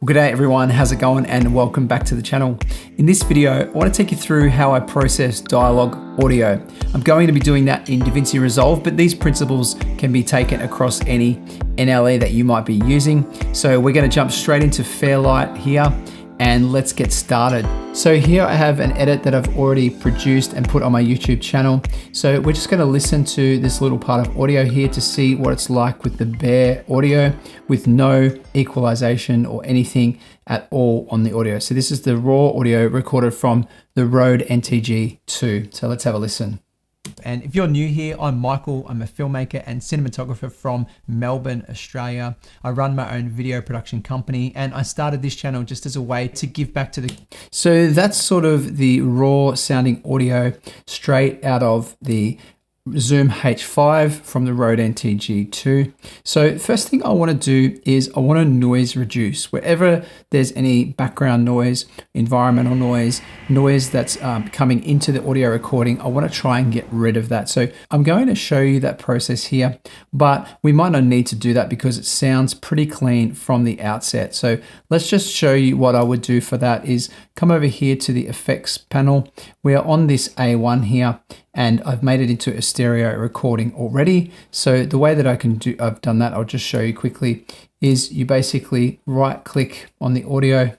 Well, g'day everyone, how's it going? And welcome back to the channel. In this video, I want to take you through how I process dialogue audio. I'm going to be doing that in DaVinci Resolve, but these principles can be taken across any NLE that you might be using. So we're going to jump straight into Fairlight here and let's get started. So here I have an edit that I've already produced and put on my YouTube channel. So we're just going to listen to this little part of audio here to see what it's like with the bare audio with no equalization or anything at all on the audio. So this is the raw audio recorded from the Rode NTG2. So let's have a listen. And if you're new here, I'm Michael. I'm a filmmaker and cinematographer from Melbourne, Australia. I run my own video production company and I started this channel just as a way to give back to the... So that's sort of the raw sounding audio straight out of the Zoom H5 from the Rode NTG2. So first thing I want to do is I want to noise reduce. Wherever there's any background noise, environmental noise that's coming into the audio recording, I want to try and get rid of that. So I'm going to show you that process here, but we might not need to do that because it sounds pretty clean from the outset. So let's just show you what I would do for that is come over here to the effects panel. We are on this A1 here, and I've made it into a stereo recording already. So the way that I've done that, I'll just show you quickly, is you basically right click on the audio,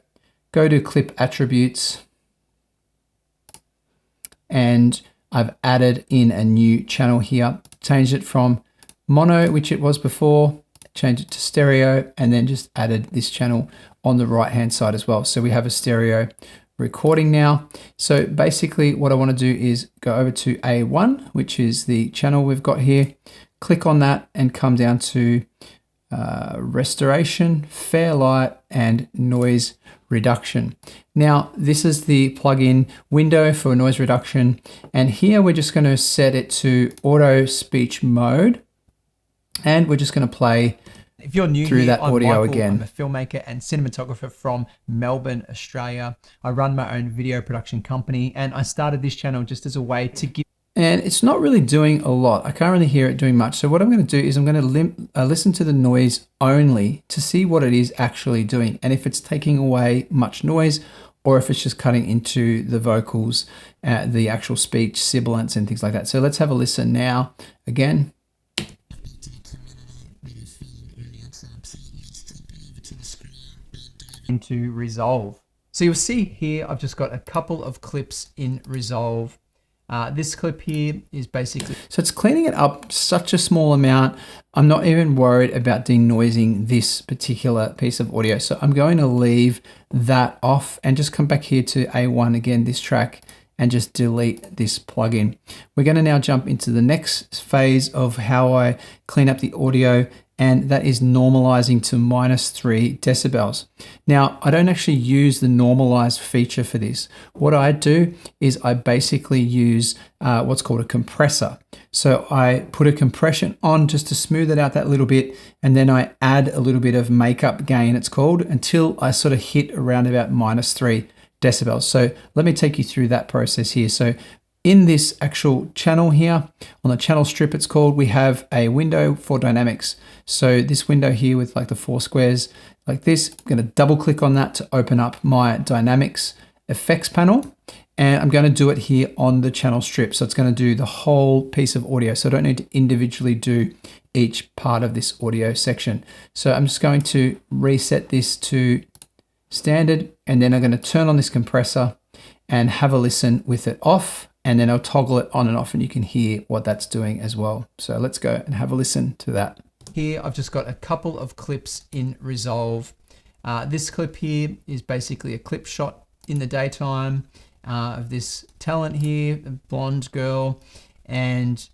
go to clip attributes, and I've added in a new channel here, changed it from mono, which it was before, change it to stereo, and then just added this channel on the right hand side as well. So we have a stereo recording now. So basically what I want to do is go over to A1, which is the channel we've got here, click on that and come down to restoration, Fairlight, and noise reduction. Now this is the plugin window for noise reduction, and here we're just going to set it to auto speech mode, and we're just going to play if you're new through that audio Michael, again. I'm a filmmaker and cinematographer from Melbourne, Australia. I run my own video production company and I started this channel just as a way to give... And it's not really doing a lot. I can't really hear it doing much. So what I'm going to do is I'm going to listen to the noise only to see what it is actually doing. And if it's taking away much noise or if it's just cutting into the vocals, the actual speech, sibilants and things like that. So let's have a listen now again. Into Resolve. So you'll see here, I've just got a couple of clips in Resolve. This clip here is basically, so it's cleaning it up such a small amount. I'm not even worried about denoising this particular piece of audio. So I'm going to leave that off and just come back here to A1 again, this track, and just delete this plugin. We're going to now jump into the next phase of how I clean up the audio, and that is normalizing to -3 decibels. Now, I don't actually use the normalize feature for this. What I do is I basically use what's called a compressor. So I put a compression on just to smooth it out that little bit, and then I add a little bit of makeup gain, it's called, until I sort of hit around about -3 decibels. So let me take you through that process here. So in this actual channel here, on the channel strip it's called, we have a window for dynamics. So this window here with like the 4 squares like this, I'm going to double click on that to open up my dynamics effects panel. And I'm going to do it here on the channel strip. So it's going to do the whole piece of audio. So I don't need to individually do each part of this audio section. So I'm just going to reset this to standard, and then I'm going to turn on this compressor and have a listen with it off. And then I'll toggle it on and off and you can hear what that's doing as well. So let's go and have a listen to that. Here, I've just got a couple of clips in Resolve. This clip here is basically a clip shot in the daytime of this talent here, a blonde girl, and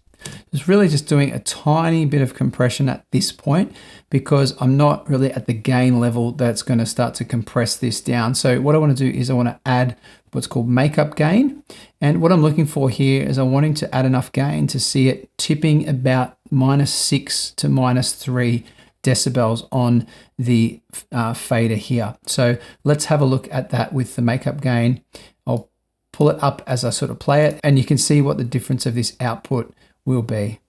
it's really just doing a tiny bit of compression at this point because I'm not really at the gain level that's going to start to compress this down. So what I want to do is I want to add what's called makeup gain. And what I'm looking for here is I'm wanting to add enough gain to see it tipping about -6 to -3 decibels on the fader here. So let's have a look at that with the makeup gain. I'll pull it up as I sort of play it, and you can see what the difference of this output will be.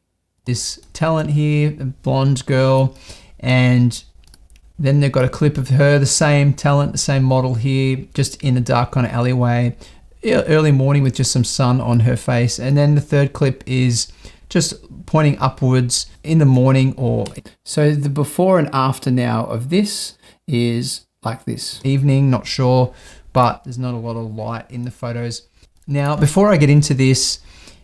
This talent here, a blonde girl, and Then they've got a clip of her, the same talent, the same model here, just in a dark kind of alleyway, early morning with just some sun on her face. And then the third clip is just pointing upwards in the morning. So the before and after now of this is like this. Evening, not sure, but there's not a lot of light in the photos. Now, before I get into this,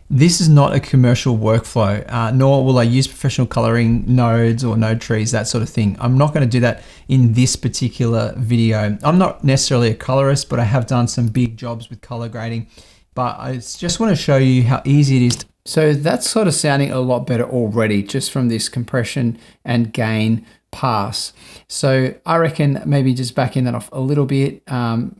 this is not a commercial workflow, nor will I use professional coloring nodes or node trees, that sort of thing. I'm not going to do that in this particular video. I'm not necessarily a colorist, but I have done some big jobs with color grading. But I just want to show you how easy it is. So that's sort of sounding a lot better already, just from this compression and gain pass. So I reckon maybe just backing that off a little bit,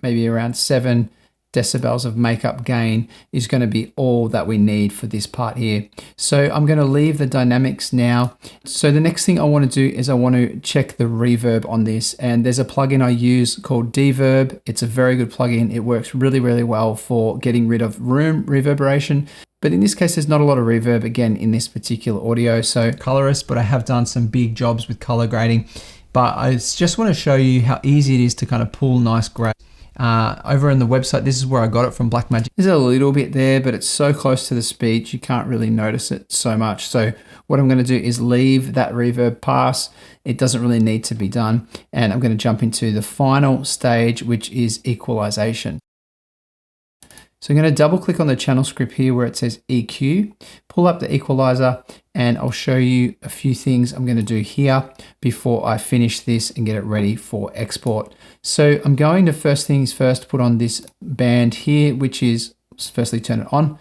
maybe around 7 decibels of makeup gain is going to be all that we need for this part here. So I'm going to leave the dynamics now. So the next thing I want to do is I want to check the reverb on this, and there's a plugin I use called Reverb. It's a very good plugin. It works really, really well for getting rid of room reverberation. But in this case, there's not a lot of reverb again in this particular audio. So colorist, but I have done some big jobs with color grading. But I just want to show you how easy it is to kind of pull nice grades. Over on the website, this is where I got it from, Blackmagic. There's a little bit there, but it's so close to the speech, you can't really notice it so much. So what I'm going to do is leave that reverb pass. It doesn't really need to be done. And I'm going to jump into the final stage, which is equalization. So I'm going to double click on the channel script here where it says EQ, pull up the equalizer, and I'll show you a few things I'm going to do here before I finish this and get it ready for export. So I'm going to first things first, put on this band here, which is, firstly turn it on,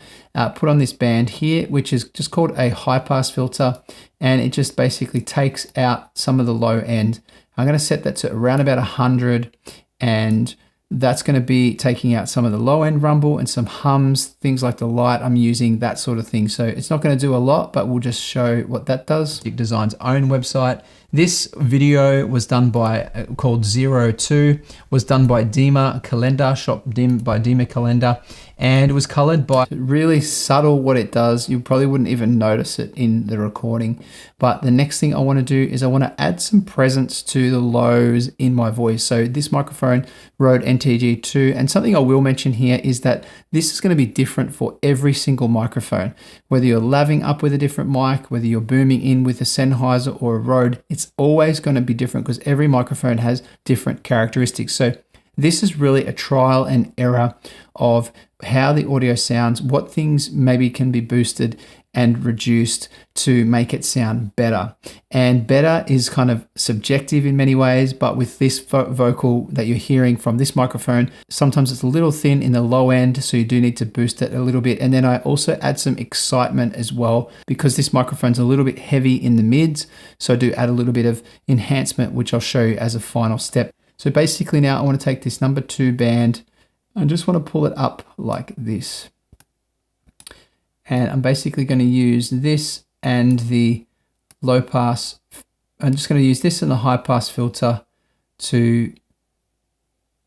put on this band here, which is just called a high pass filter, and it just basically takes out some of the low end. I'm going to set that to around about 100, and that's going to be taking out some of the low end rumble and some hums, things like the light I'm using, that sort of thing. So it's not going to do a lot, but we'll just show what that does. Design's own website. This video was done by, called 02, was done by Dima Calendar, shop by Dima Calendar, and it was colored by, really subtle what it does. You probably wouldn't even notice it in the recording. But the next thing I want to do is I want to add some presence to the lows in my voice. So this microphone, Rode NTG2, and something I will mention here is that this is going to be different for every single microphone. Whether you're laving up with a different mic, whether you're booming in with a Sennheiser or a Rode, it's always going to be different because every microphone has different characteristics. So this is really a trial and error of how the audio sounds, what things maybe can be boosted and reduced to make it sound better. And better is kind of subjective in many ways, but with this vocal that you're hearing from this microphone, sometimes it's a little thin in the low end, so you do need to boost it a little bit. And then I also add some excitement as well, because this microphone's a little bit heavy in the mids, so I do add a little bit of enhancement, which I'll show you as a final step. So basically now I want to take this number 2 band, I just want to pull it up like this. And I'm basically going to use this and the low pass. I'm just going to use this and the high pass filter to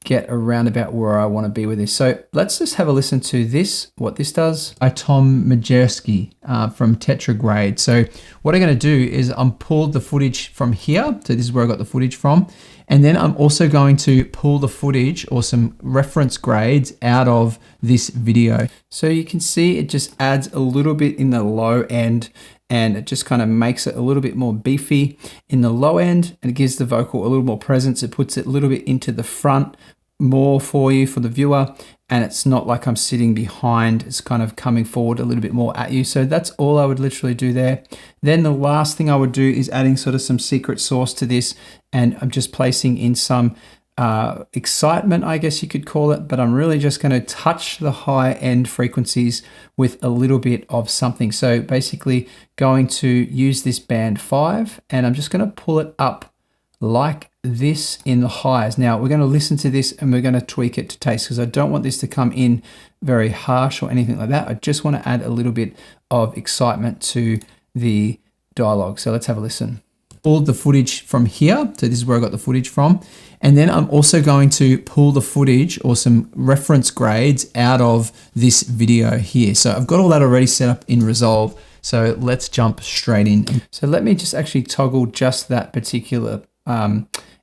get around about where I want to be with this. So let's just have a listen to this, what this does. By Tom Majerski from Tetragrade. So what I'm going to do is I'm pulled the footage from here. So this is where I got the footage from. And then I'm also going to pull the footage or some reference grades out of this video. So you can see it just adds a little bit in the low end, and it just kind of makes it a little bit more beefy in the low end, and it gives the vocal a little more presence. It puts it a little bit into the front more for you, for the viewer, and it's not like I'm sitting behind, it's kind of coming forward a little bit more at you. So that's all I would literally do there. Then the last thing I would do is adding sort of some secret sauce to this, and I'm just placing in some excitement, I guess you could call it, but I'm really just going to touch the high end frequencies with a little bit of something. So basically going to use this band 5, and I'm just going to pull it up like this in the highs. Now we're going to listen to this and we're going to tweak it to taste, because I don't want this to come in very harsh or anything like that. I just want to add a little bit of excitement to the dialogue. So let's have a listen. Pulled the footage from here. So this is where I got the footage from. And then I'm also going to pull the footage or some reference grades out of this video here. So I've got all that already set up in Resolve. So let's jump straight in. So let me just actually toggle just that particular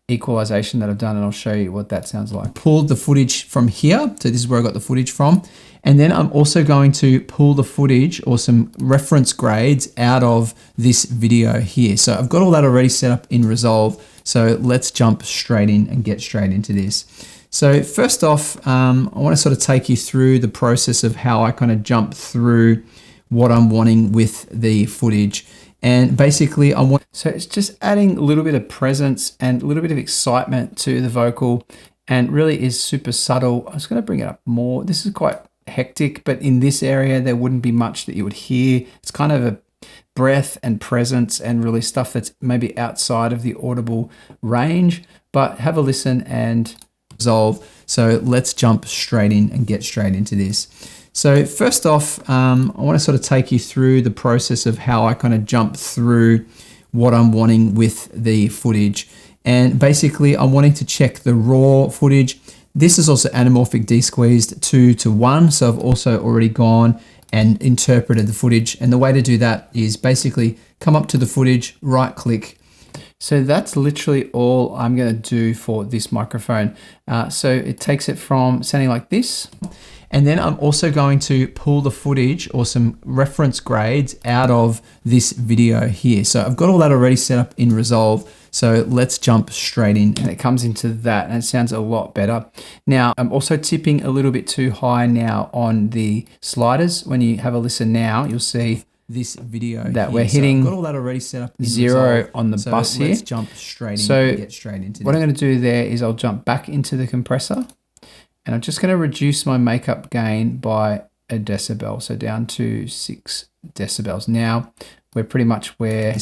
equalization that I've done, and I'll show you what that sounds like. Pulled the footage from here. So this is where I got the footage from. And then I'm also going to pull the footage or some reference grades out of this video here. So I've got all that already set up in Resolve. So let's jump straight in and get straight into this. So first off, I want to sort of take you through the process of how I kind of jump through what I'm wanting with the footage. And basically so it's just adding a little bit of presence and a little bit of excitement to the vocal, and really is super subtle. I'm just going to bring it up more. This is quite hectic, but in this area, there wouldn't be much that you would hear. It's kind of a breath and presence and really stuff that's maybe outside of the audible range, but have a listen and Resolve. So let's jump straight in and get straight into this. So first off, I want to sort of take you through the process of how I kind of jump through what I'm wanting with the footage. And basically I'm wanting to check the raw footage. This is also anamorphic desqueezed 2:1. So I've also already gone and interpreted the footage. And the way to do that is basically come up to the footage, right click. So that's literally all I'm going to do for this microphone. So it takes it from sounding like this. And then I'm also going to pull the footage or some reference grades out of this video here. So I've got all that already set up in Resolve. So let's jump straight in, and it comes into that and it sounds a lot better. Now I'm also tipping a little bit too high now on the sliders. When you have a listen now, you'll see this video that we're hitting. So I've got all that already set up in 0 Resolve. On the bus here. Let's jump straight in and get straight into what I'm going to do there is I'll jump back into the compressor, and I'm just going to reduce my makeup gain by a decibel. So down to 6 decibels. Now we're pretty much where.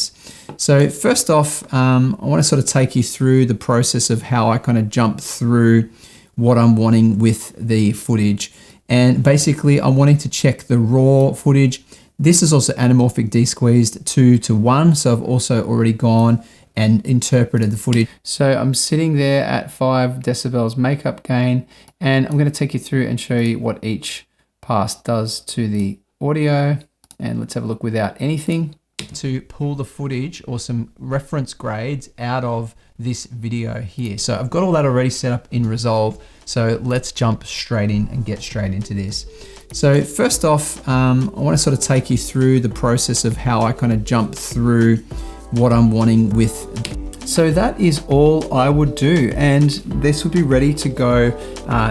So first off, I want to sort of take you through the process of how I kind of jump through what I'm wanting with the footage. And basically I'm wanting to check the raw footage. This is also anamorphic desqueezed 2:1. So I've also already gone and interpreted the footage. So I'm sitting there at 5 decibels makeup gain, and I'm going to take you through and show you what each pass does to the audio. And let's have a look without anything. To pull the footage or some reference grades out of this video here. So I've got all that already set up in Resolve. So let's jump straight in and get straight into this. So first off, I want to sort of take you through the process of how I kind of jump through what I'm wanting with. So that is all I would do, and this would be ready to go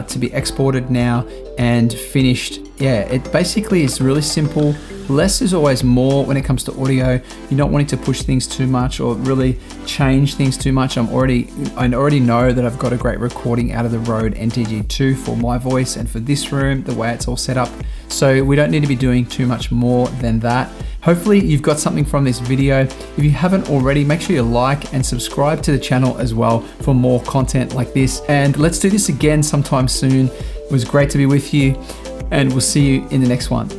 to be exported now and finished. Yeah, it basically is really simple. Less is always more when it comes to audio. You're not wanting to push things too much or really change things too much. I already know that I've got a great recording out of the Rode NTG2 for my voice and for this room, the way it's all set up. So we don't need to be doing too much more than that. Hopefully you've got something from this video. If you haven't already, make sure you like and subscribe to the channel as well for more content like this. And let's do this again sometime soon. It was great to be with you, and we'll see you in the next one.